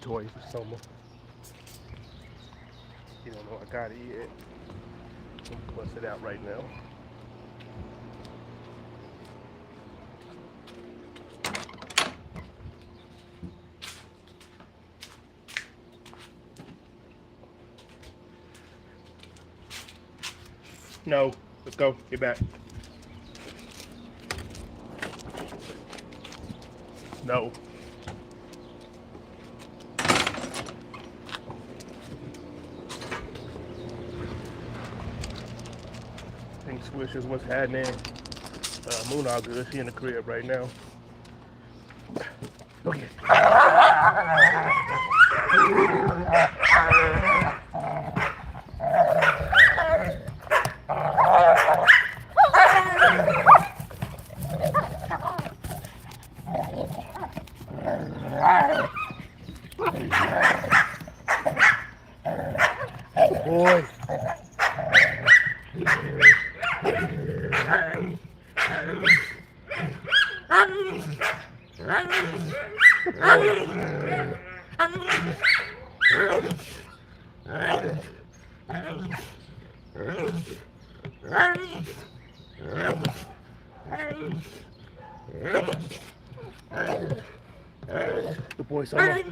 toy for summer. You don't know I got it yet. I'm gonna bust it out right now. No, let's go. Get back. No. Pink Swish is what's happening. Moon all good. She in the crib right now. Okay. Good boy. Good boy, Summer.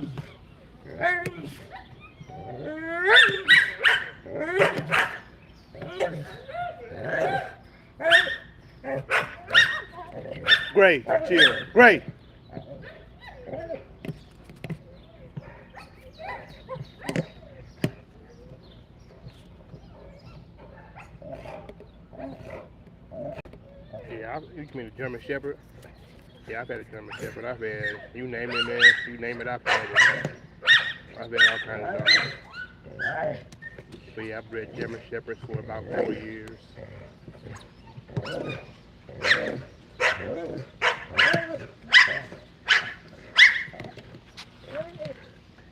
Great, chill. Great. Yeah, you mean a German Shepherd? Yeah, I've had a German Shepherd. I've had, you name it, man. You name it, I've had it. I've had all kinds of dogs. But yeah, I've bred German Shepherds for about 4 years.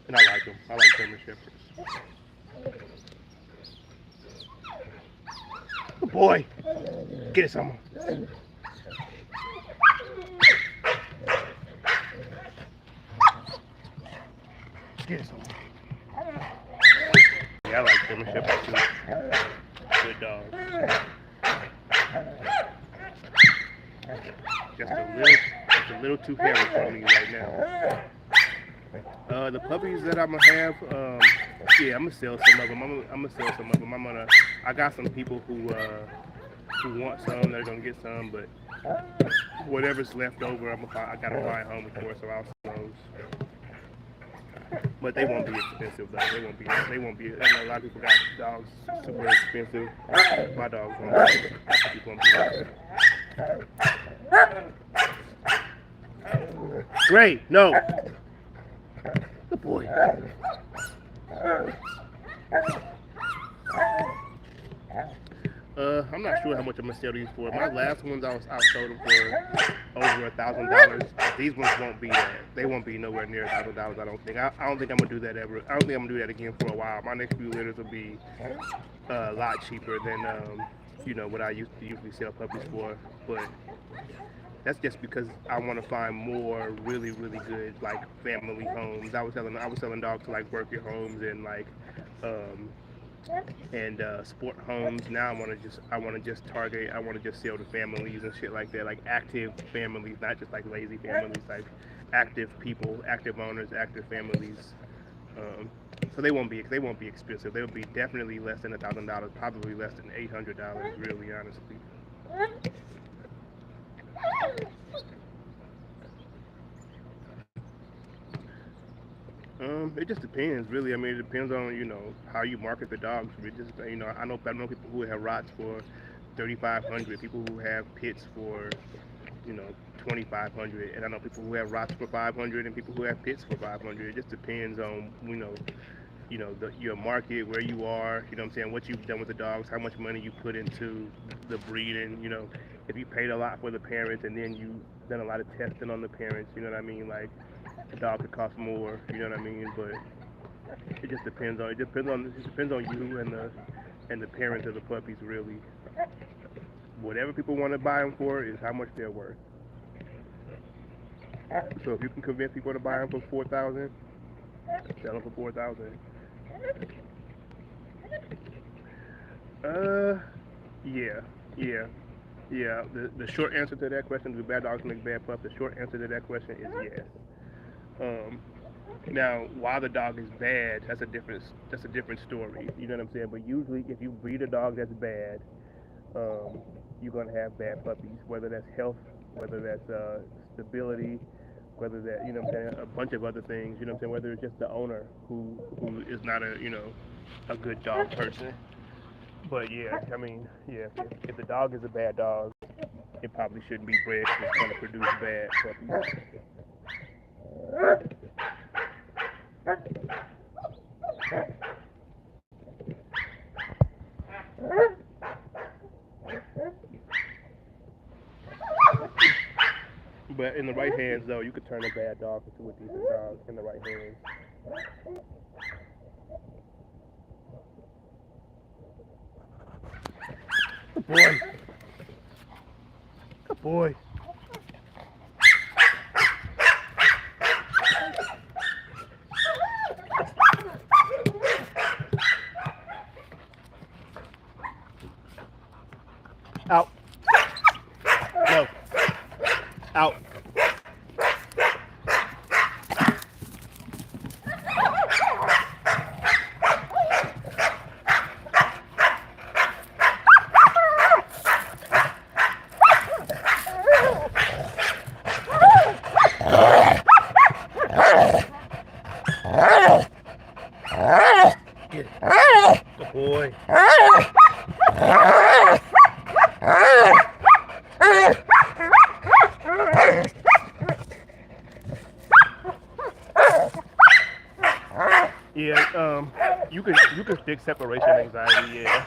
And I like them. I like German Shepherds. Good boy. Get it, Summer. Get it, Summer. Yeah, I like German Shepherds too. Good dog. Just a little too hairy for me right now. The puppies that I'm gonna have, yeah, I'm gonna sell some of them. I'm gonna sell some of them. I got some people who want some. They're gonna get some, but whatever's left over, I gotta find home for. So I'll sell those. But they won't be expensive though. They won't be. I know a lot of people got dogs super expensive. My dogs won't be. Great. No. Good boy. I'm not sure how much I'm gonna sell these for. My last ones I sold them for over $1,000. These ones won't be that. They won't be nowhere near $1,000. I don't think. I don't think I'm gonna do that ever. I don't think I'm gonna do that again for a while. My next few litters will be a lot cheaper than what I used to usually sell puppies for. But that's just because I want to find more really, really good like family homes. I was selling dogs to like worker homes and like sport homes. Now I want to just sell to families and shit like that, like active families, not just like lazy families, like active people, active owners, active families. So they won't be expensive. They'll be definitely less than $1,000, probably less than $800, really honestly. It just depends, really. I mean, it depends on how you market the dogs. It just I know people who have rots for 3,500, people who have pits for 2,500, and I know people who have rots for 500 and people who have pits for 500. It just depends on your market, where you are. You know what I'm saying? What you've done with the dogs, how much money you put into the breeding. If you paid a lot for the parents and then you done a lot of testing on the parents. You know what I mean? Like the dog could cost more. You know what I mean? But it just depends on you and the parents of the puppies really. Whatever people want to buy them for is how much they're worth. So if you can convince people to buy them for 4,000, Sell them for 4,000. Yeah, yeah, yeah. The short answer to that question: do bad dogs make bad pups? The short answer to that question is yes. Um, Now, why the dog is bad, that's a different story. You know what I'm saying? But usually, if you breed a dog that's bad, um, you're gonna have bad puppies. Whether that's health, whether that's stability, whether that you know what I'm saying, a bunch of other things. You know what I'm saying? Whether it's just the owner who is not a a good dog person. But yeah, I mean, yeah, if the dog is a bad dog, it probably shouldn't be bred 'cause it's gonna produce bad puppies. But in the right hands, though, you could turn a bad dog into a decent dog in the right hands. Good boy. Good boy. Out. No. Out. Get it. Good boy. Yeah, you can fix separation anxiety, yeah.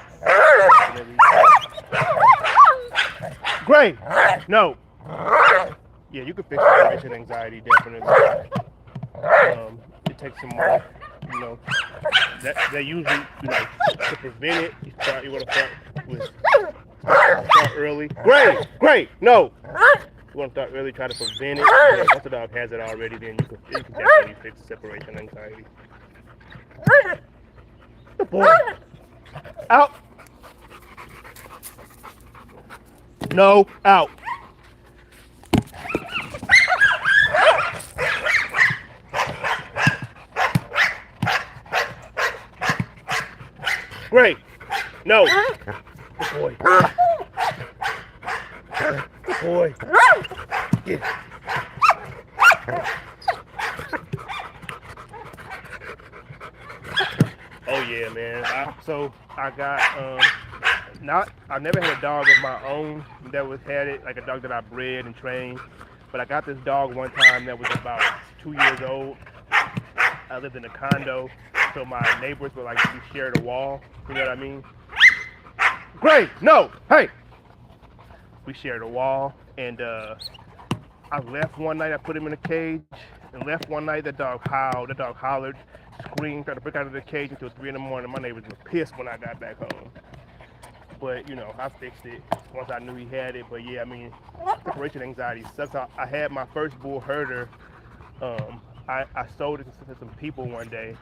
Gray! No! Yeah, you can fix separation anxiety, definitely. It takes some more, you know. That usually, to prevent it, you want to start early. Gray! No! You want to start early, try to prevent it. Yeah, once the dog has it already, then you can definitely fix separation anxiety. Good boy. Out. No, out. Great. No. Good boy. Good boy. Get it. Oh yeah, man. I never had a dog of my own that had it, like a dog that I bred and trained. But I got this dog one time that was about 2 years old. I lived in a condo, so my neighbors were like, we shared a wall. You know what I mean? Great. No. Hey. We shared a wall, and I left one night. I put him in a cage, and left one night. The dog howled. The dog hollered, screamed, tried to break out of the cage until 3 in the morning. My neighbors were pissed when I got back home. But I fixed it once I knew he had it. But yeah, I mean, separation anxiety sucks. I had my first bull herder. I sold it to some people one day,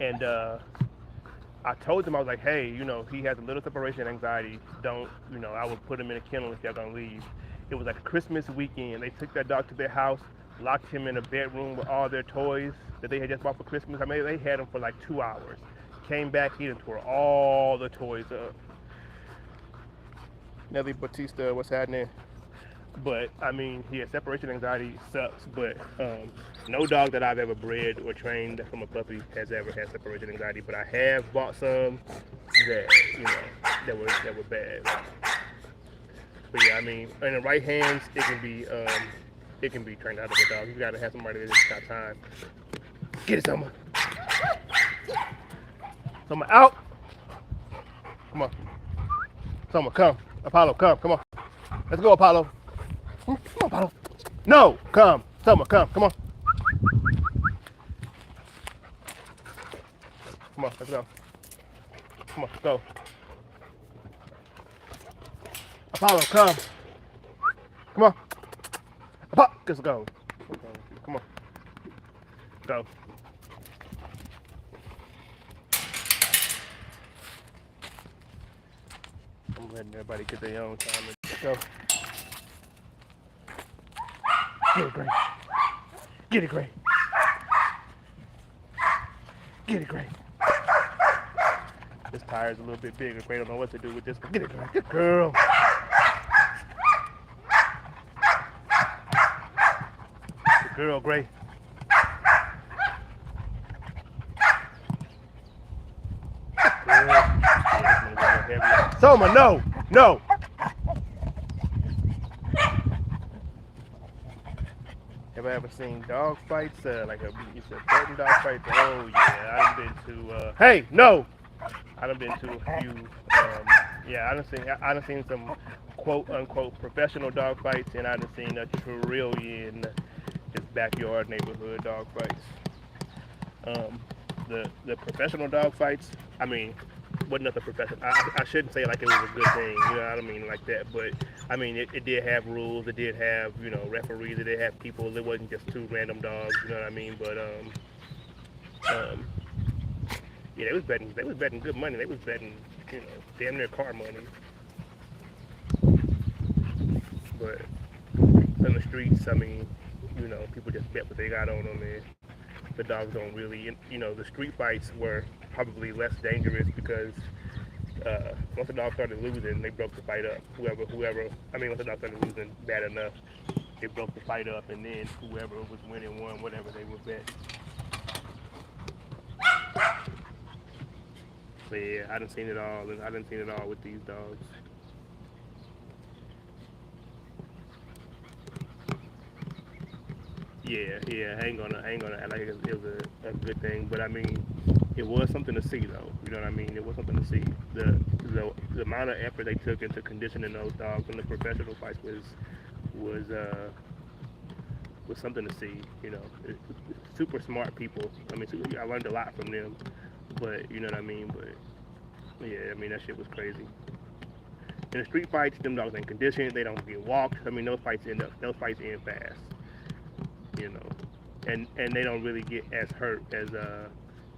and I told them, I was like, hey, he has a little separation anxiety. Don't, I would put him in a kennel if y'all gonna leave. It was like a Christmas weekend. They took that dog to their house, locked him in a bedroom with all their toys that they had just bought for Christmas. I mean, they had him for like 2 hours. Came back, he done tore all the toys up. Nelly Batista, what's happening? But I mean, yeah, separation anxiety sucks. But no dog that I've ever bred or trained from a puppy has ever had separation anxiety. But I have bought some that that were bad. But yeah, I mean, in the right hands, it can be trained out of a dog. You gotta have somebody that's got time. Get it, Selma. Selma, out. Come on. Selma, come. Apollo, come on. Let's go, Apollo. Come on, Apollo. No, come. Selma, come on. Come on, let's go. Come on, go. Apollo, come. Come on. Apollo, let's go. Come on. Go. letting everybody get their own time. So, get it, Gray. Get it, Gray. Get it, Gray. This tire's a little bit bigger. Gray don't know what to do with this. Get it, Gray. Good girl. Good girl, Gray. Soma, no, no. Have I ever seen dog fights? Like you said, betting dog fights? Oh yeah, I done been to. Hey, no. I done been to a few. Yeah, I done seen some quote unquote professional dog fights, and I done seen a trillion just backyard neighborhood dog fights. The professional dog fights. I mean, wasn't nothing professional. I shouldn't say like it was a good thing, you know what I mean, like that. But I mean, it did have rules. It did have, you know, referees. It did have people. It wasn't just two random dogs, you know what I mean. But yeah, they was betting good money. They was betting, you know, damn near car money. But on the streets, I mean, you know, people just bet what they got on them, and the dogs don't really, you know, the street fights were probably less dangerous because once the dog started losing, they broke the fight up. Once the dog started losing bad enough, they broke the fight up, and then whoever was winning won whatever they would bet. But yeah, I done seen it all, and I done seen it all with these dogs. Yeah, I ain't gonna act like it was a good thing, but I mean, it was something to see though. You know what I mean? It was something to see. The amount of effort they took into conditioning those dogs in the professional fights was something to see. You know, super smart people. I mean, I learned a lot from them. But you know what I mean? But yeah, I mean that shit was crazy. In the street fights, them dogs ain't conditioned. They don't get walked. I mean, those fights end fast. You know, and they don't really get as hurt as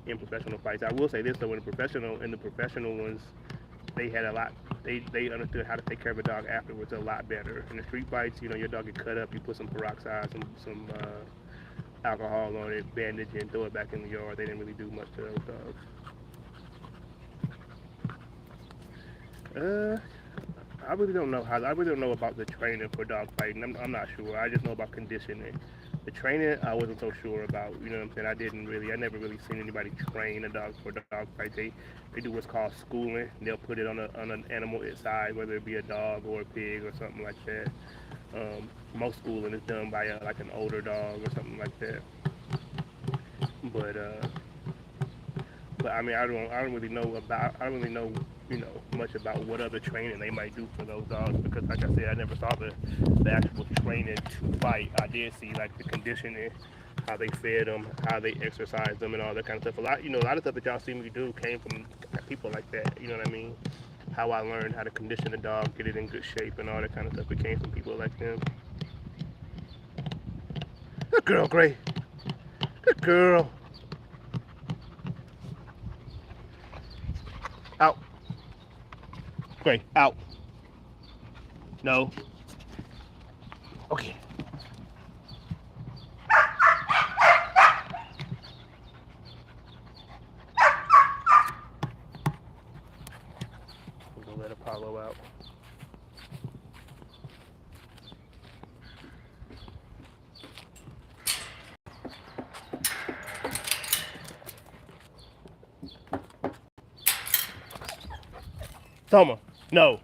in professional fights. I will say this though: in the professional ones, they had a lot. They understood how to take care of a dog afterwards a lot better. In the street fights, you know, your dog get cut up, you put some peroxide, some alcohol on it, bandage, and throw it back in the yard. They didn't really do much to those dogs. I really don't know about the training for dog fighting. I'm not sure. I just know about conditioning. The training I wasn't so sure about. You know what I'm saying? I never really seen anybody train a dog for dog fight. They do what's called schooling. They'll put it on an animal its size, whether it be a dog or a pig or something like that. Most schooling is done by like an older dog or something like that. But I mean, I don't really know you know, much about what other training they might do for those dogs, because like I said, I never saw the actual training to fight. I did see like the conditioning, how they fed them, how they exercised them, and all that kind of stuff. A lot of stuff that y'all see me do came from people like that. You know what I mean? How I learned how to condition a dog, get it in good shape, and all that kind of stuff. It came from people like them. Good girl, Gray. Good girl. Out. Gray, out. No. Okay. We're gonna let Apollo out. Soma, no.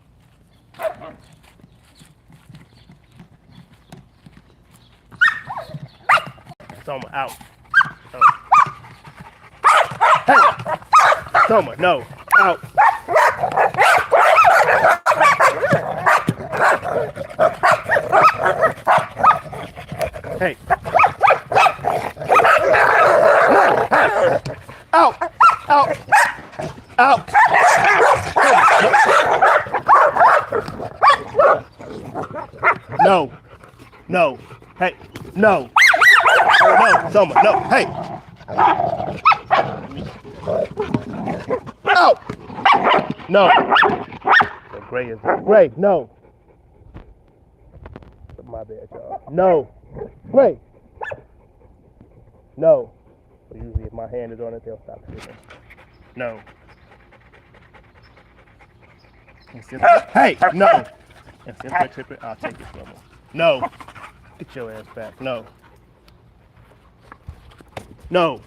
Soma, out. Hey! Soma, no. Out. Hey. Out. Out. Out. No. No. Hey. No. No. Soma. No. Hey. Out. No. Gray is Gray. No. My bad, y'all. No. Gray. No. So usually if my hand is on it, they'll stop tripping. No. Hey, no. And since they're tripping, I'll take it from them. No. Get your ass back. No. No.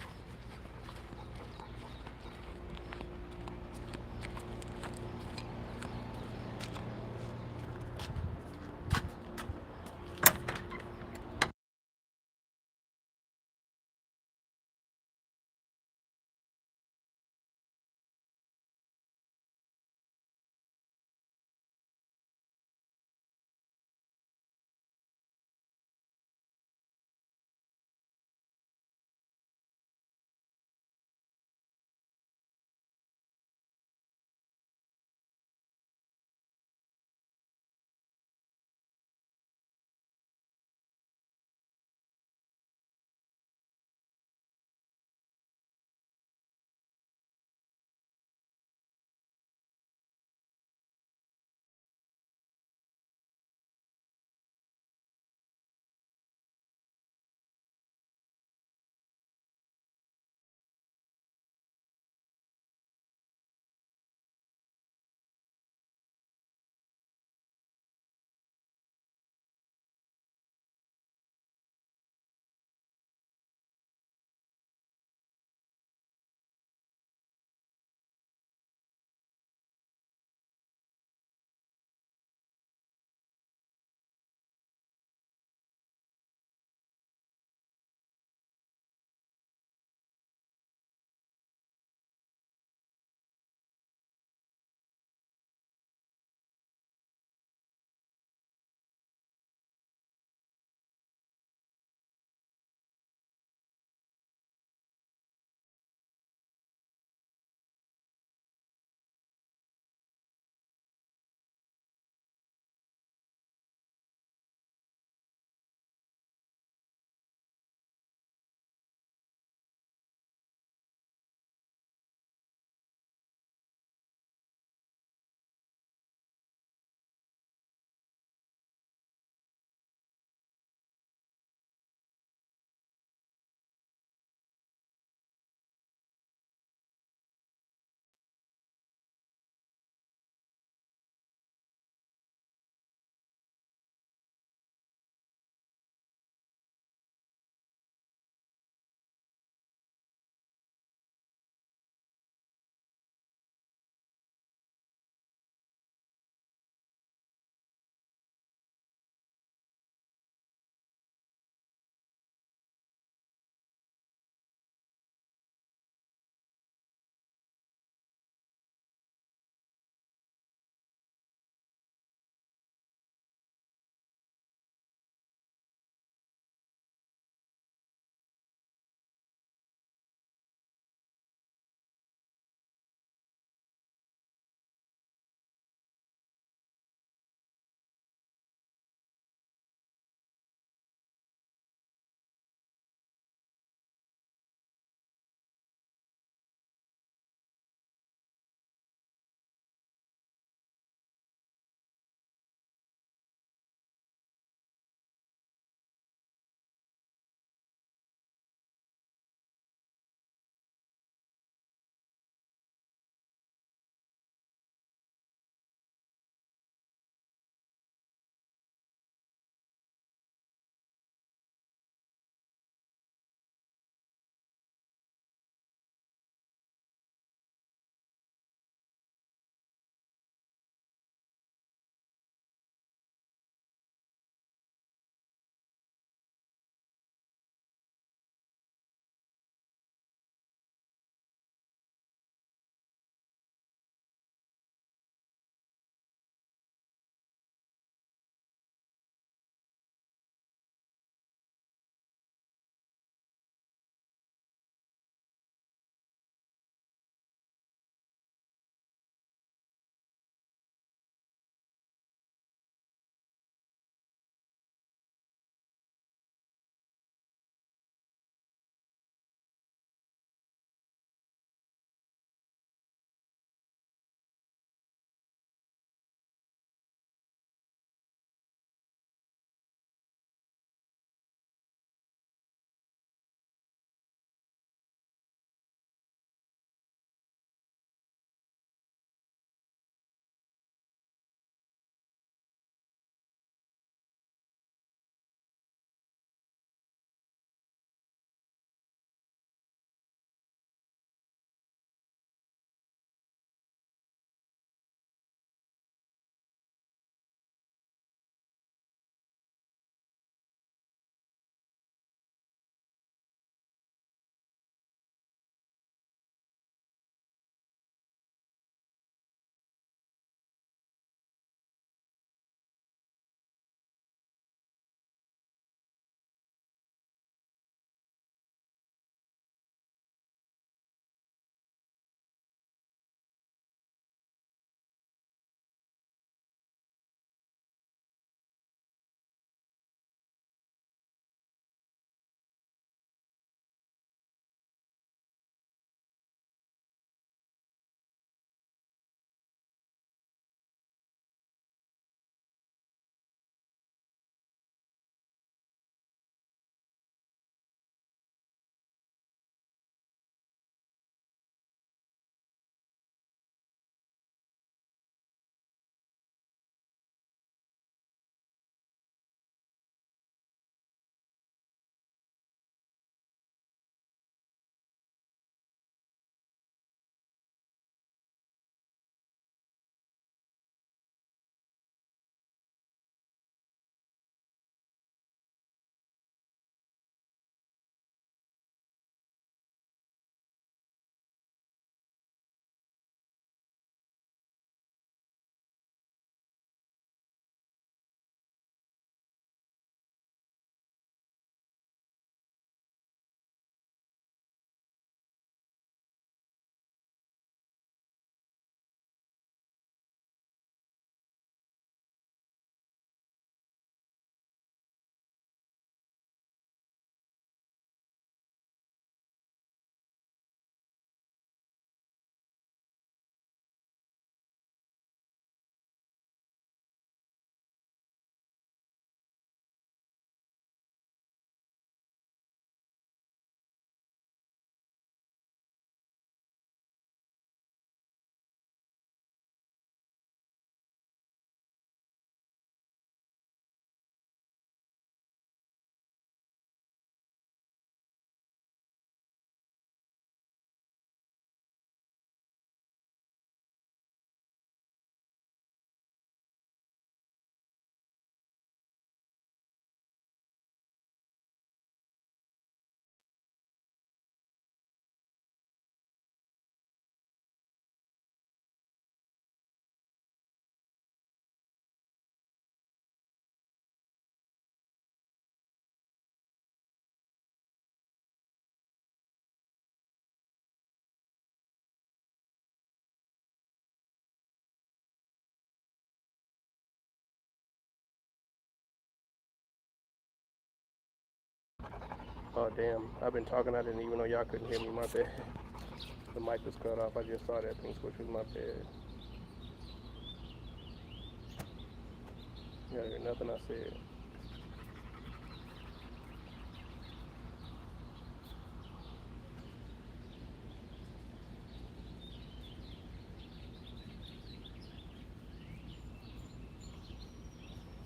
Oh damn, I've been talking, I didn't even know y'all couldn't hear me, my bad. The mic was cut off, I just saw that pink switch was my bad. You gotta hear nothing I said.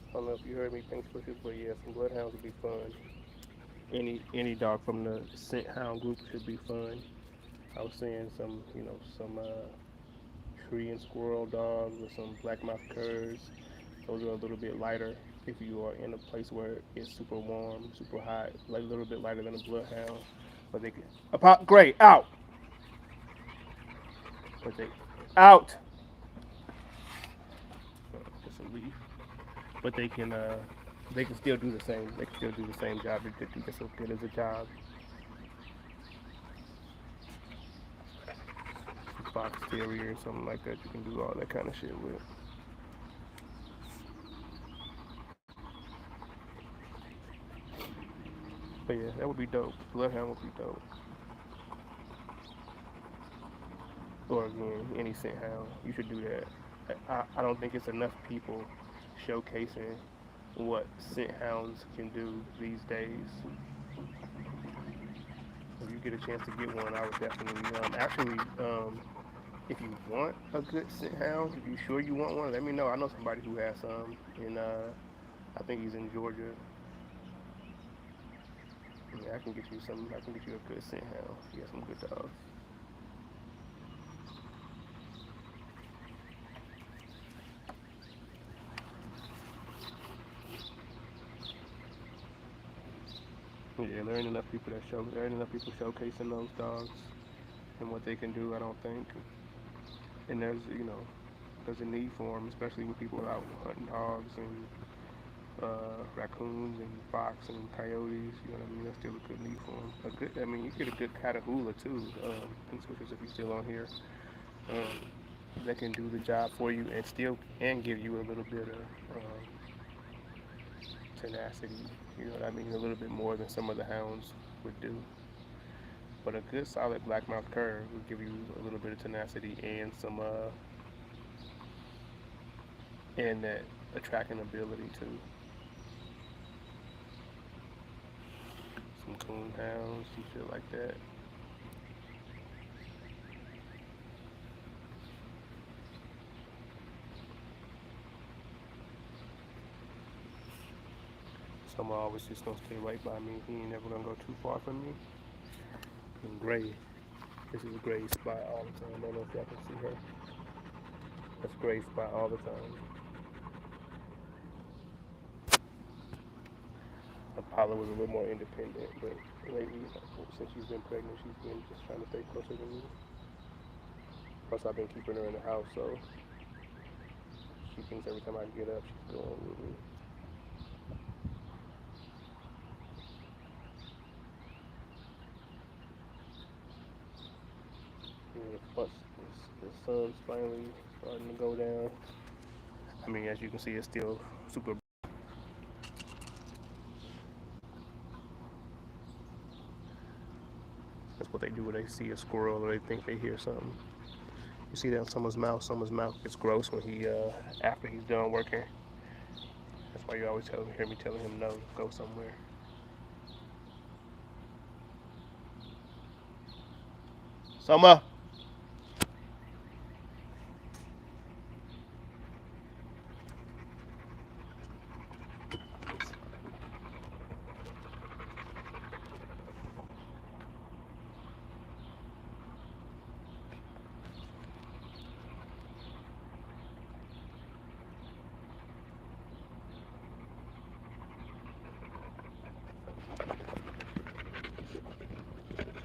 I don't know if you heard me, pink switches, but yeah, some bloodhounds would be fun. Any dog from the scent hound group should be fun. I was seeing some, some tree and squirrel dogs or some blackmouth curs. Those are a little bit lighter if you are in a place where it's super warm, super hot, like a little bit lighter than a bloodhound. But they can Gray out. But they out. Just a leaf. But they can still do the same. They can still do the same job. They could do just as good as a job. Fox terrier or something like that. You can do all that kind of shit with. But yeah, that would be dope. Bloodhound would be dope. Or again, any scent hound. You should do that. I don't think it's enough people showcasing what scent hounds can do these days. If you get a chance to get one, I would definitely if you want a good scent hound, if you sure you want one, let me know. I know somebody who has some, and I think he's in Georgia. Yeah, I can get you some. I can get you a good scent hound. You got some good dogs. Yeah, there ain't enough people showcasing those dogs and what they can do. I don't think, and there's a need for them, especially with people out hunting dogs and raccoons and fox and coyotes. You know what I mean? That's still a good need for them. You get a good Catahoula too. Pink switchers, if you're still on here, that can do the job for you and still can give you a little bit of tenacity. You know what I mean? A little bit more than some of the hounds would do. But a good solid blackmouth cur will give you a little bit of tenacity and some and that attracting ability too. Some coon hounds, some shit like that. Some are always just gonna stay right by me. He ain't never gonna go too far from me. And Gray, this is Gray's spot all the time. I don't know if y'all can see her. That's Gray's spot all the time. Apollo was a little more independent, but lately, since she's been pregnant, she's been just trying to stay closer to me. Plus, I've been keeping her in the house, so she thinks every time I get up, she's going with me. Plus, the sun's finally starting to go down. I mean, as you can see, it's still super. That's what they do when they see a squirrel or they think they hear something. You see that in someone's mouth gets gross when he after he's done working. That's why you always hear me telling him no, go somewhere. Summer.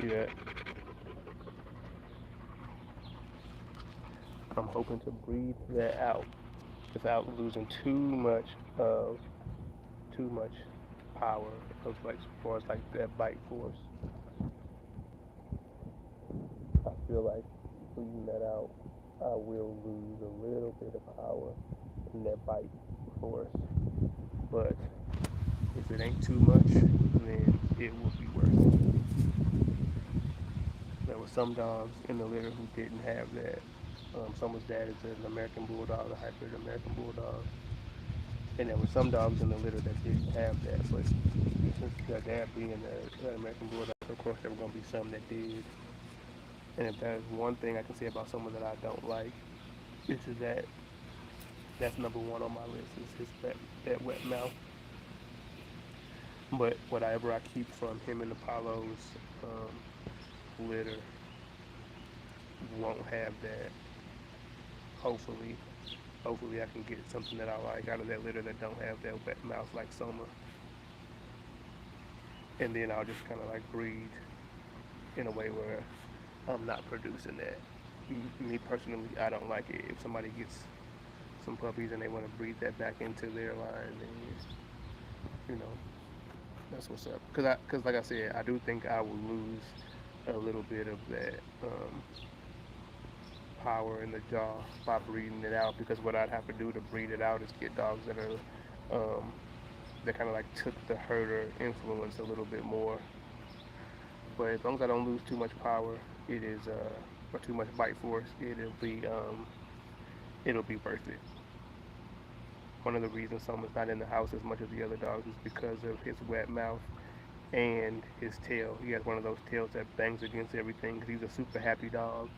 See that? I'm hoping to breathe that out without losing too much power of like as far as like that bite force. I feel like breathing that out, I will lose a little bit of power in that bite force. But If it ain't too much, then it will be worth it. There were some dogs in the litter who didn't have that. Someone's dad is an American Bulldog, a hybrid American Bulldog. And there were some dogs in the litter that didn't have that. But since their dad being an American Bulldog, of course there were going to be some that did. And if there's one thing I can say about someone that I don't like, it's that that's number one on my list is that wet mouth. But whatever I keep from him and Apollo's litter won't have that. Hopefully, hopefully I can get something that I like out of that litter that don't have that wet mouth like Soma. And then I'll just kind of like breed in a way where I'm not producing that. Me personally, I don't like it. If somebody gets some puppies and they want to breed that back into their line, then you know that's what's up. Cause like I said, I do think I will lose a little bit of that power in the jaw by breeding it out. Because what I'd have to do to breed it out is get dogs that are that kind of like took the herder influence a little bit more. But as long as I don't lose too much power, it is or too much bite force, it'll be worth it. One of the reasons Soma's not in the house as much as the other dogs is because of his wet mouth and his tail. He has one of those tails that bangs against everything because he's a super happy dog.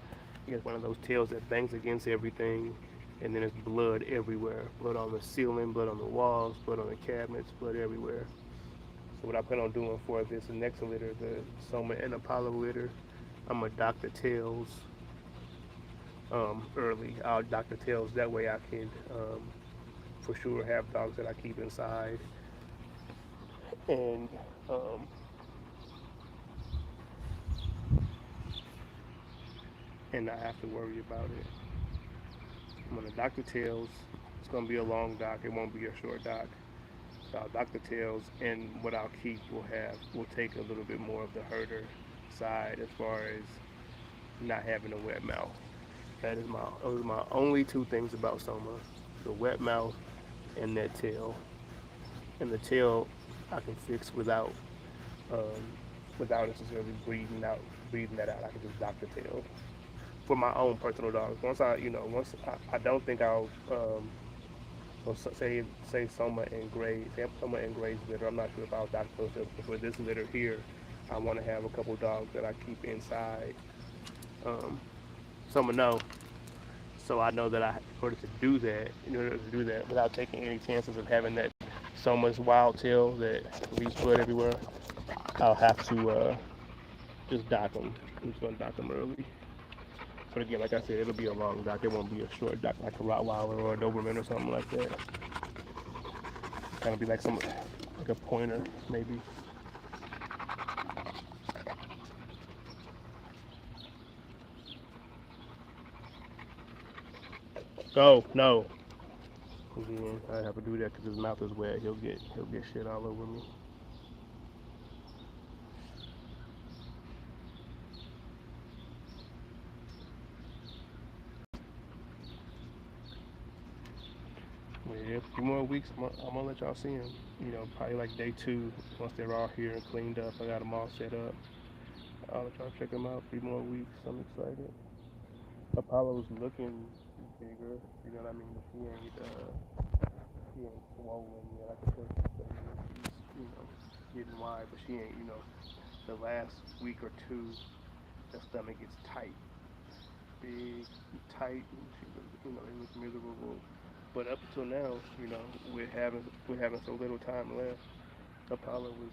He has one of those tails that bangs against everything, and then there's blood everywhere. Blood on the ceiling, blood on the walls, blood on the cabinets, blood everywhere. So what I plan on doing for this next litter, the Soma and Apollo litter, I'm gonna dock the tails early. I'll dock the tails that way I can for sure have dogs that I keep inside and um, not have to worry about it. I'm gonna dock the tails. It's gonna be a long dock. It won't be a short dock. So I'll dock the tails, and what I'll keep will take a little bit more of the herder side as far as not having a wet mouth. Those are my only two things about Soma: the wet mouth and that tail. And the tail I can fix um, without necessarily breathing that out. I can just dock the tail for my own personal dogs. Once I don't think I'll so say Soma and Gray's litter. I'm not sure if I'll dock those tails, but for this litter here, I want to have a couple dogs that I keep inside. Soma no. So I know that in order to do that, without taking any chances of having that Soma's wild tail that leaves blood everywhere, I'll have to just dock them. I'm just gonna dock them early. But again, like I said, it'll be a long dock. It won't be a short dock like a Rottweiler or a Doberman or something like that. Kind of be like a pointer maybe. Oh no. Again, I have to do that because his mouth is wet. He'll get shit all over me. Yeah, a few more weeks, I'm gonna let y'all see him. Probably like day 2, once they're all here and cleaned up. I got them all set up. I'll let y'all check them out. 3 more weeks. I'm excited. Apollo's looking bigger, you know what I mean? But she ain't swollen yet. I can tell she's getting wide, but she ain't. The last week or two, the stomach gets tight, big, tight. And it looks miserable. But up until now, we're having so little time left. Apollo was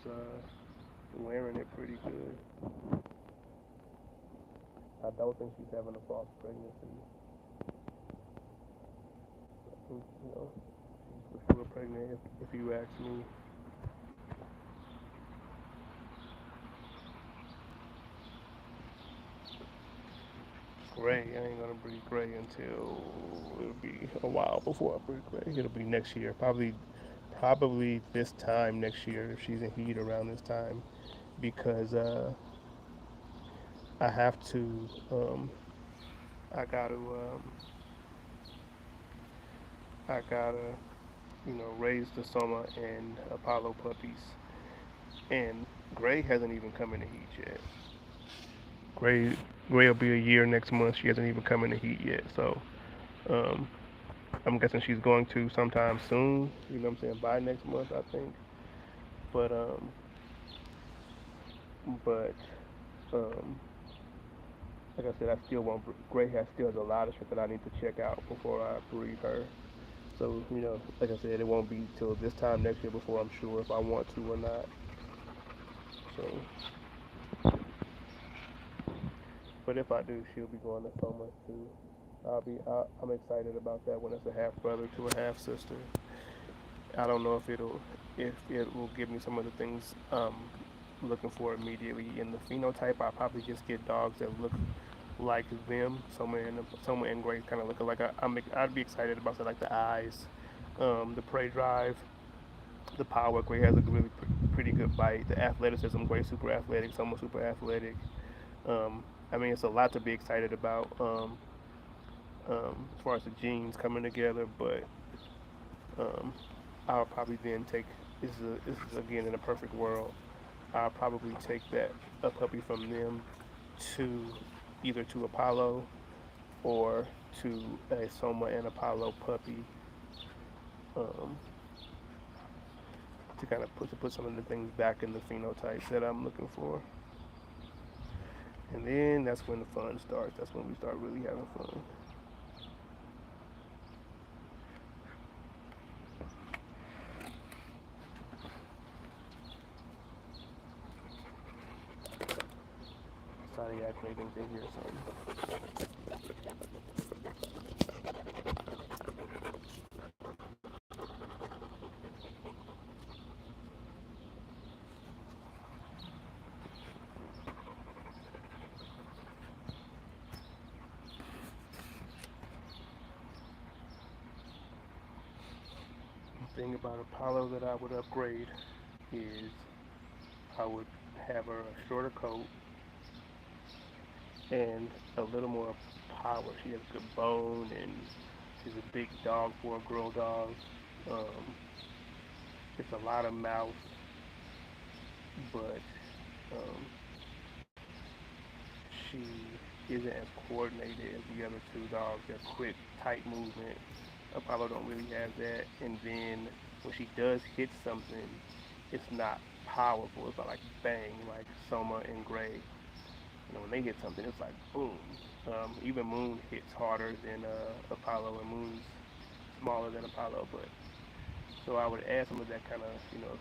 wearing it pretty good. I don't think she's having a false pregnancy. I think, she's for sure pregnant if you ask me. Gray, I ain't gonna breed Gray until it'll be a while before I breed Gray. It'll be next year, probably this time next year if she's in heat around this time, because I have to I gotta raised the Soma and Apollo puppies, and Gray hasn't even come in the heat yet. Gray Gray will be a year next month. She hasn't even come in the heat yet. So um, I'm guessing she's going to sometime soon. You know what I'm saying? By next month, I think. But but um, like I said, I still want Gray still has a lot of shit that I need to check out before I breed her. So like I said, it won't be till this time next year before I'm sure if I want to or not. So, but if I do, she'll be going to Soma too. I'm excited about that when it's a half brother to a half sister. I don't know if it will give me some of the things looking for immediately in the phenotype. I'll probably just get dogs that look like them. Somewhere in Gray kind of looking like I'd be excited about like the eyes, the prey drive, the power. Gray has a really pretty good bite. The athleticism, Gray super athletic, Soma super athletic. I mean, it's a lot to be excited about as far as the genes coming together, but um, I'll probably then take this is again in a perfect world. I'll probably take a puppy from them to either to Apollo or to a Soma and Apollo puppy um, to kind of put some of the things back in the phenotypes that I'm looking for. And then that's when the fun starts. That's when we start really having fun. Sorry, I think they hear something. The thing about Apollo that I would upgrade is I would have her a shorter coat and a little more power. She has good bone and she's a big dog for a girl dog. Um, it's a lot of mouth, but um, she isn't as coordinated as the other two dogs. They're quick, tight movement. Apollo don't really have that. And then when she does hit something, it's not powerful. It's not like bang, like Soma and Gray. When they hit something, it's like boom. Even Moon hits harder than Apollo, and Moon's smaller than Apollo. But so I would add some of that kind of,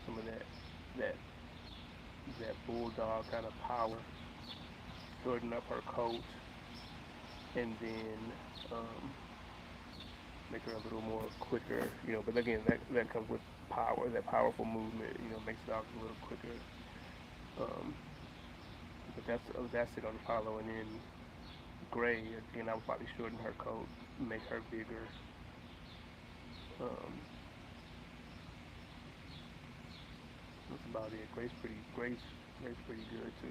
some of that that bulldog kind of power, shorten up her coat, and then make her a little more quicker. But again, that comes with power, that powerful movement. Makes dogs a little quicker. Um, but that's it on Apollo, and then Gray. Again, I would probably shorten her coat, make her bigger. Um, that's about it. Gray's pretty good too.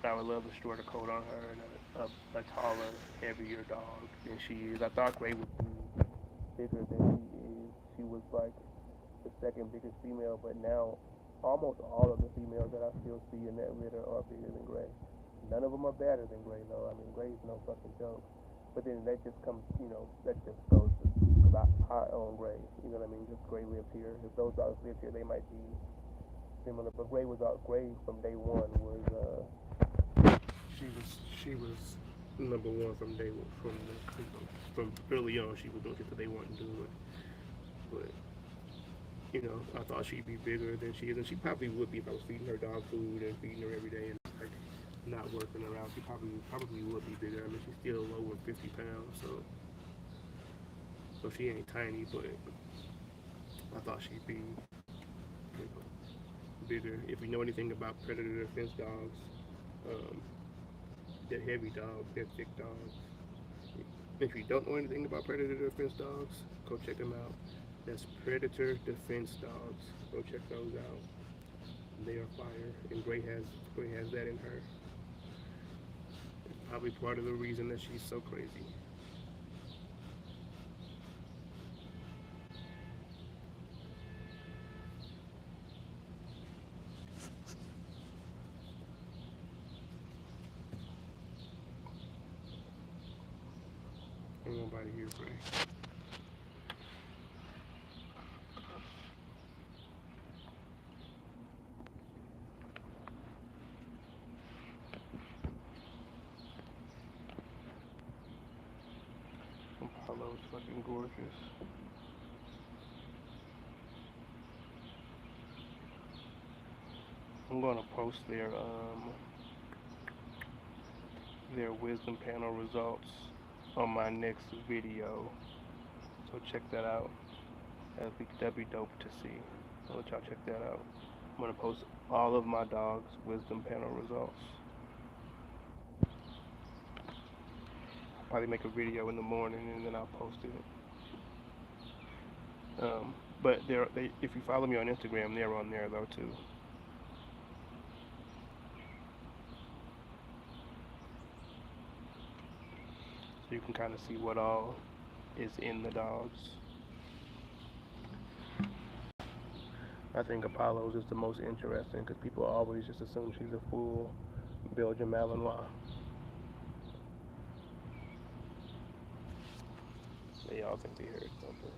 I would love a shorter coat on her and a taller, heavier dog than she is. I thought Gray would be bigger than she is. She was like the second biggest female, but now almost all of the females that I still see in that litter are bigger than Gray. None of them are better than Gray though. I mean, Gray's no fucking joke. But then that just comes, that just goes because I own Gray. You know what I mean? Just Gray lives here. If those dogs lived here, they might be similar. But Gray from day one was she was number one from day one, from early on. She was doing it, so they weren't doing it. But I thought she'd be bigger than she is, and she probably would be if I was feeding her dog food and feeding her every day and like not working around. She probably would be bigger. I mean, she's still over 50 pounds, so she ain't tiny, but I thought she'd be bigger. If you know anything about predator defense dogs, they're heavy dogs, they're thick dogs. If you don't know anything about predator defense dogs, go check them out. That's Predator Defense Dogs. Go check those out. They are fire, and Gray has that in her. It's probably part of the reason that she's so crazy. Ain't nobody here, buddy. Apollo's fucking gorgeous. I'm gonna post their wisdom panel results on my next video. So check that out. That'd be dope to see. I'll let y'all check that out. I'm gonna post all of my dogs' wisdom panel results. I'll probably make a video in the morning and then I'll post it. But if you follow me on Instagram, they're on there though too. So you can kind of see what all is in the dogs. I think Apollo's is the most interesting because people always just assume she's a full Belgian Malinois. They all think they heard something.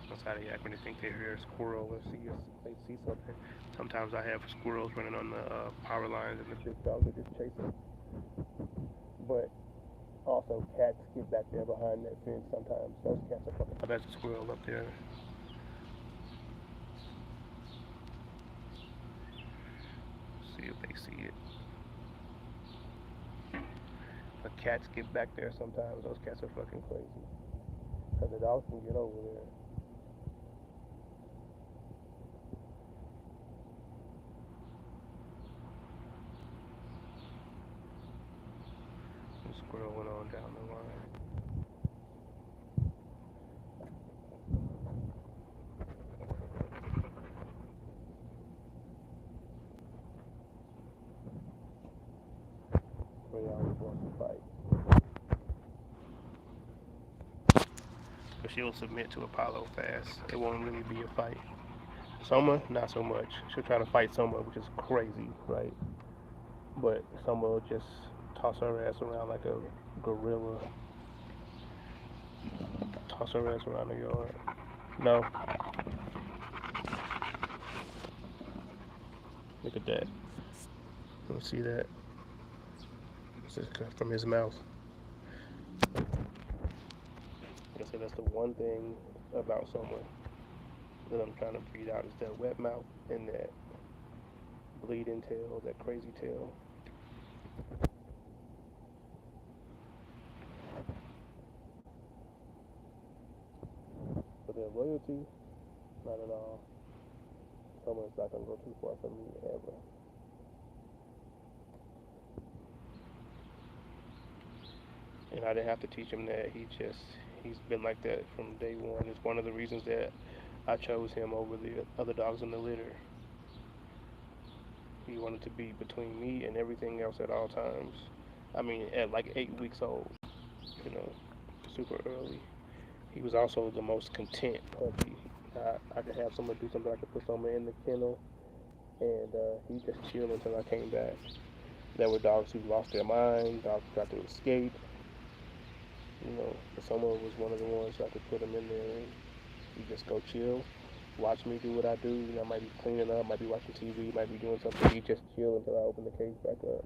That's how they act when they think they hear a squirrel or they see something. Sometimes I have squirrels running on the power lines and the big dogs are just chasing. But also cats get back there behind that fence sometimes. Those cats are fucking. That's a squirrel up there. See if they see it. The cats get back there sometimes. Those cats are fucking crazy. Because the dogs can get over there. The squirrel went on down the line. They always wants to fight. But she'll submit to Apollo fast. It won't really be a fight. Soma, not so much. She'll try to fight Soma, which is crazy, right? But Soma will just toss her ass around like a gorilla. Toss her ass around the yard. No. Look at that. You see that? This is from his mouth. Like I said, that's the one thing about Soma that I'm trying to breed out is that wet mouth and that bleeding tail, that crazy tail. But their loyalty, not at all. Someone's not gonna go too far from me ever. And I didn't have to teach him that. He's been like that from day one. It's one of the reasons that I chose him over the other dogs in the litter. He wanted to be between me and everything else at all times. I mean, at like 8 weeks old, you know, super early. He was also the most content puppy. I could have someone do something, I could put someone in the kennel, and he just chilled until I came back. There were dogs who lost their mind, dogs who tried to escape. You know, someone was one of the ones I could put him in there and he just go chill, watch me do what I do. You know, I might be cleaning up, might be watching TV, might be doing something. He just chill until I open the cage back up.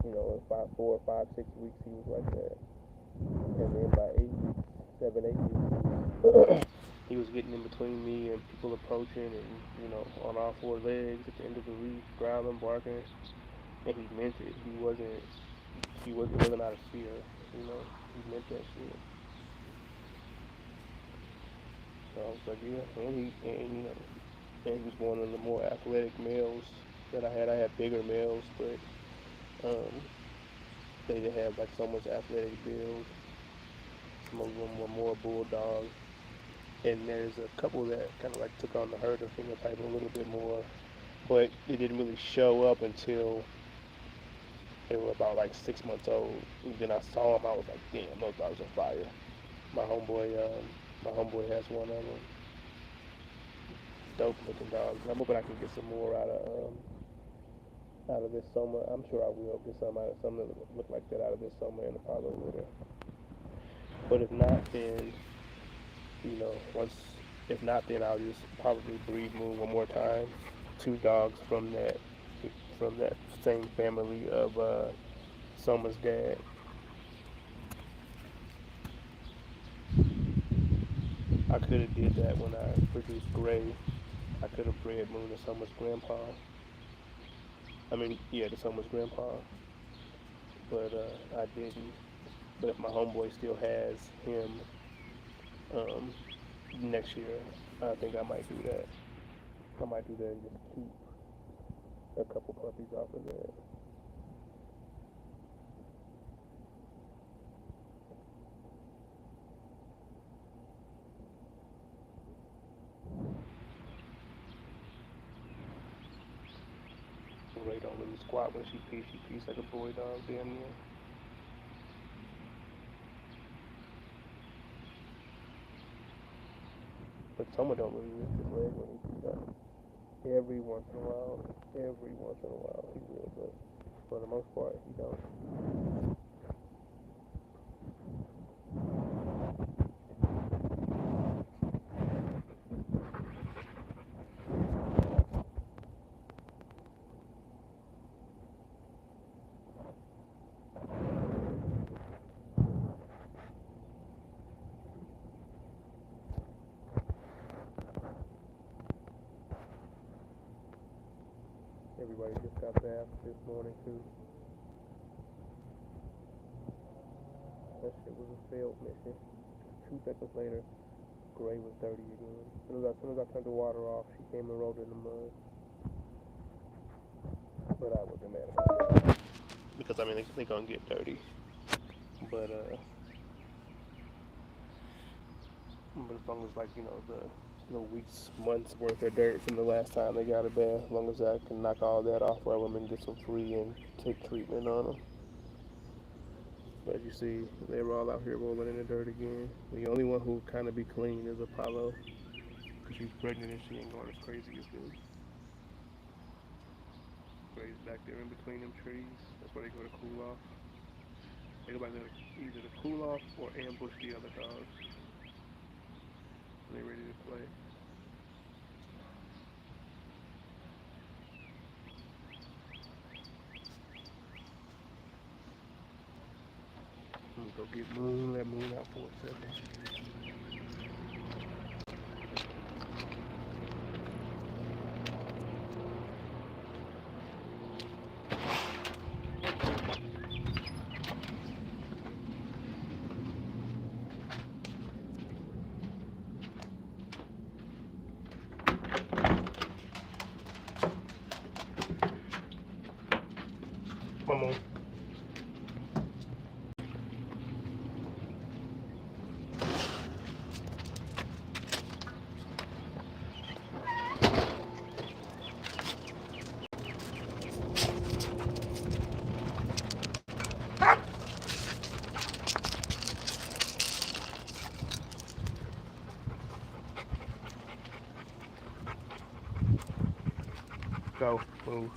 You know, in 4, 5, 6 weeks he was like that. And then by 8 weeks, 7, 8 weeks, he was getting in between me and people approaching and, you know, on all 4 legs at the end of the leash, growling, barking. And he meant it. He wasn't living out of fear. You know, he meant that shit. So I was like, yeah, and you know, and he was one of the more athletic males that I had. I had bigger males, but they didn't have like so much athletic build. Some of them were more bulldogs, and there's a couple that kind of like took on the herder phenotype a little bit more, but it didn't really show up until they were about like 6 months old. And then I saw them. I was like, damn, those dogs are fire. My homeboy, my homeboy has one of them. Dope looking dogs. I'm hoping I can get some more out of this summer. I'm sure I will get some that look like that out of this summer in the Apollo litter. But if not, then once if not, then I'll just probably breed Moon one more time. Two dogs from that same family of Summer's dad. I could have did that when I produced Gray. I could have bred Moon to Summer's grandpa. I mean, yeah, to Summer's grandpa. But I didn't. But if my homeboy still has him um, next year, I think I might do that. I might do that and just keep a couple puppies off of that. Ray don't really squat when she pees. She pees like a boy dog, damn near. But Summer don't really lift his leg when he pees out. Every once in a while, he will, but for the most part, he don't. Everybody just got bathed this morning too. That shit was a failed mission. 2 seconds later, Gray was dirty again. As soon as I turned the water off, she came and rolled in the mud. But I wasn't mad about that. Because I mean, they gonna get dirty. But as long as the weeks, months worth of dirt from the last time they got a bath, as long as I can knock all that off, rub them and get some free and take treatment on them. But you see, they were all out here rolling in the dirt again. The only one who kind of be clean is Apollo, because she's pregnant and she ain't going as crazy as me. Gray's back there in between them trees. That's where they go to cool off. They go back there either to cool off or ambush the other dogs. They ready to play. I'm gonna go get Moon, let Moon out for a second. Come on. Go, move.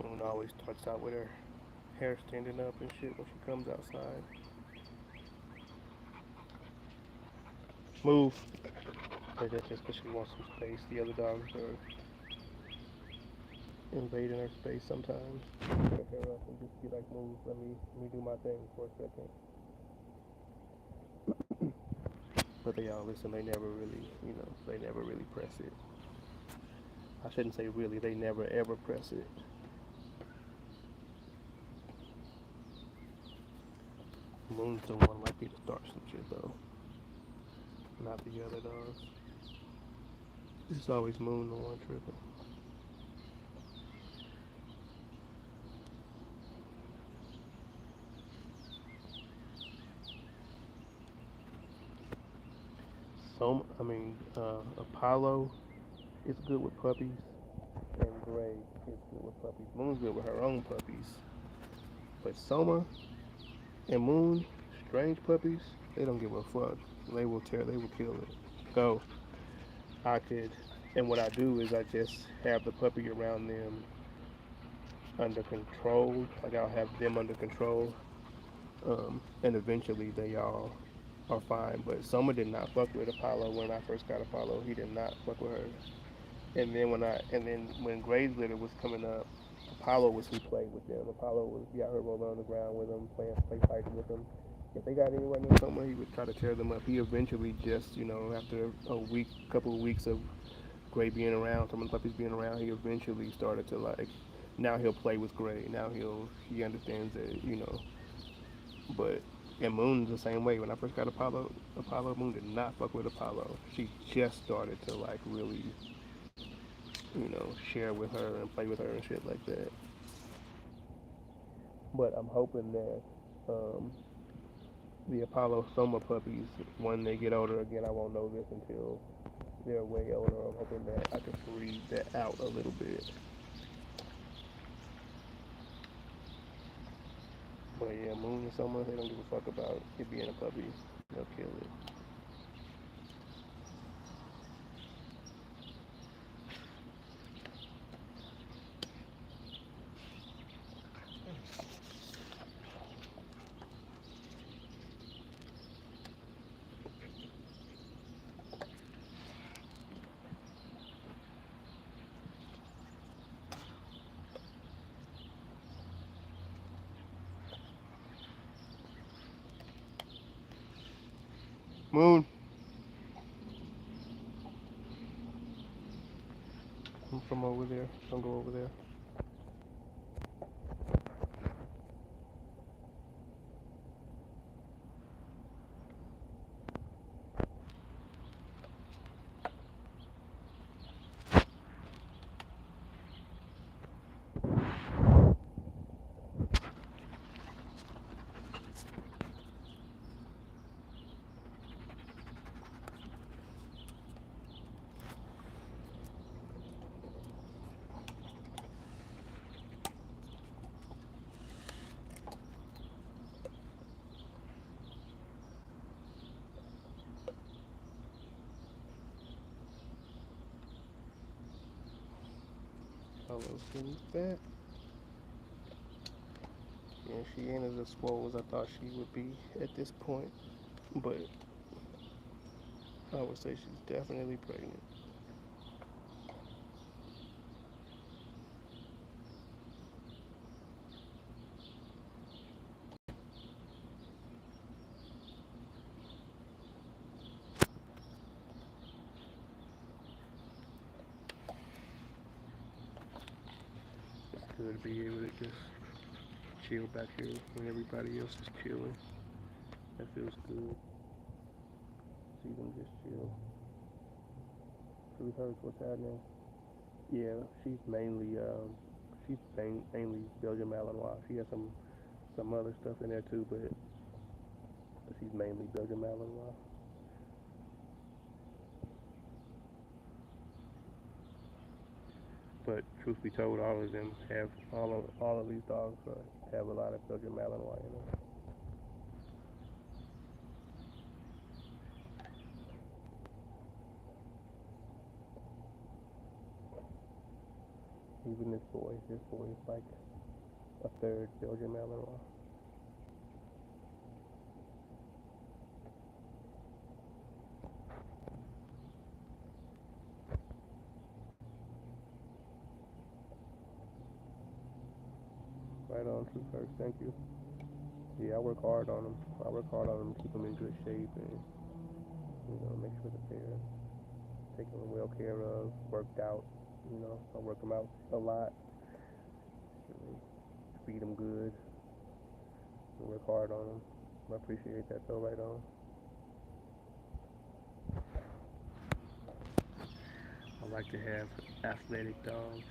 Moon always starts out with her hair standing up and shit when she comes outside. Move. But that's just because she wants some space. The other dogs are invading her space sometimes. Put her hair up and just be like, move, let me do my thing for a second. but they all listen. They never really, they never really press it. I shouldn't say really. They never ever press it. Moon's the one likely to start some shit though, not the other dogs. It's always Moon the one tripping. Apollo is good with puppies, and Gray is good with puppies. Moon's good with her own puppies, but Soma and Moon, strange puppies, they don't give a fuck. They will tear. They will kill it. So I could, and what I do is I just have the puppy around them under control. Like I'll have them under control, and eventually they all are fine. But Soma did not fuck with Apollo when I first got Apollo. He did not fuck with her. And then when Gray's litter was coming up, Apollo was who played with them. Apollo was be out here rolling on the ground with them, play fighting with them. If they got anywhere near someone, he would try to tear them up. He eventually just, after couple of weeks of Gray being around, some of the puppies being around, he eventually started to like. Now he'll play with Gray. Now he understands that. But and Moon's the same way. When I first got Apollo Moon did not fuck with Apollo. She just started to like really, share with her and play with her and shit like that. But I'm hoping that the Apollo Soma puppies, when they get older, again, I won't know this until they're way older. I'm hoping that I can breed that out a little bit. But yeah, Moon and Soma, they don't give a fuck about it being a puppy. They'll kill it. Moon, I'm from over there. Don't go over there. Apollo's getting fat. Yeah, she ain't as swole as I thought she would be at this point. But I would say she's definitely pregnant. It's good to be able to just chill back here when everybody else is chilling. That feels good. See them just chill. Sweetheart, what's happening? Yeah, she's mainly Belgian Malinois. She has some other stuff in there too, but she's mainly Belgian Malinois. But truth be told, all of these dogs have a lot of Belgian Malinois in them. Even this boy is like a third Belgian Malinois. Right on, True First. Thank you. Yeah, I work hard on them. I work hard on them, keep them in good shape, and a pair. Taking them well care of, worked out. I work them out a lot. Feed them good. Work hard on them. I appreciate that though, right on. I like to have athletic dogs.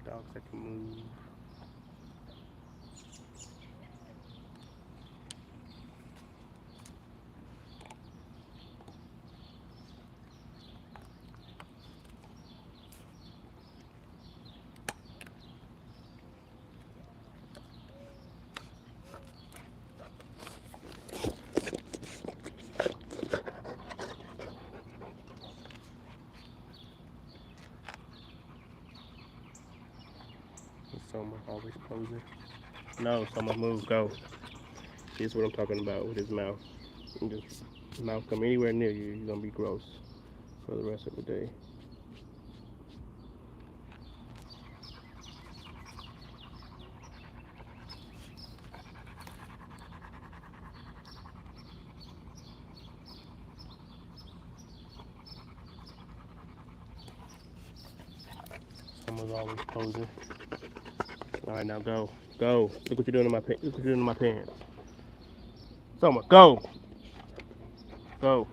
Dogs that can move. Soma always posing. No, Soma, move, go. Here's what I'm talking about with his mouth. And just mouth come anywhere near you, you're gonna be gross for the rest of the day. Soma's always posing. All right, now go, go. Look what you're doing in my pants. Look what you're doing in my pants. Soma, go, go.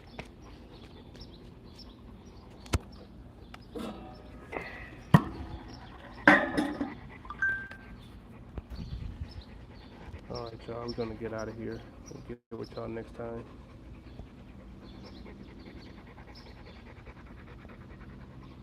All right, y'all. We're gonna get out of here. We'll get with y'all next time.